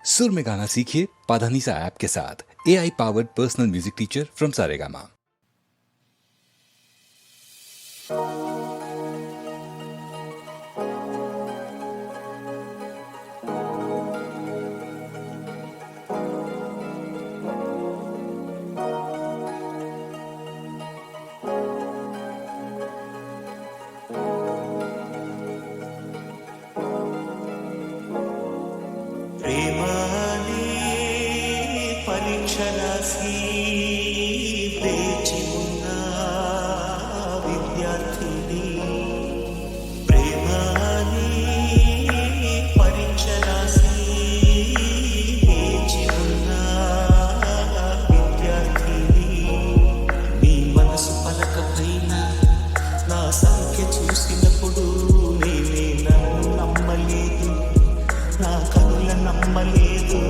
सुर में गाना सीखिए पाधानीसा ऐप के साथ। AI powered personal music teacher from Saregama. ప్రేమాని పరీక్షరాసి వేచి ఉన్న విద్యార్థిని, ప్రేమాని పరీక్షరాసి వేచి ఉన్న విద్యార్థిని, నీ మనసు పలకపోయినా నా సంఖ్య చూసినప్పుడు నేనే నన్ను నమ్మలేదు, నా కనుల నమ్మలేదు.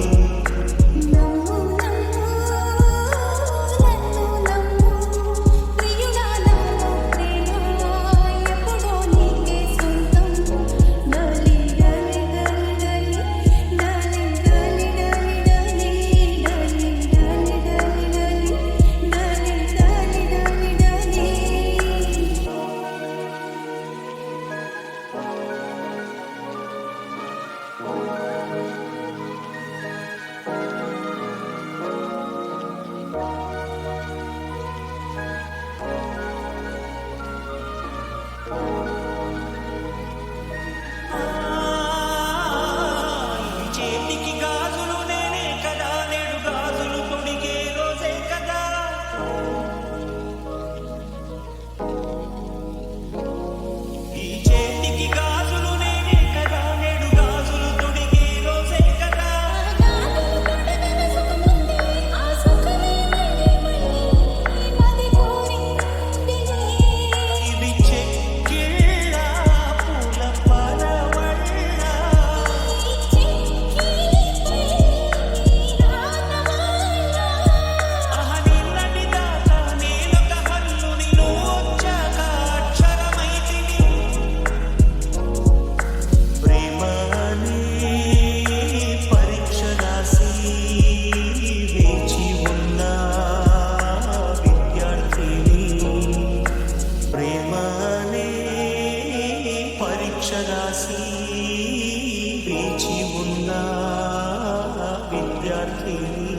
పరీక్షరాసి వేచి ఉన్న విద్యార్థిని.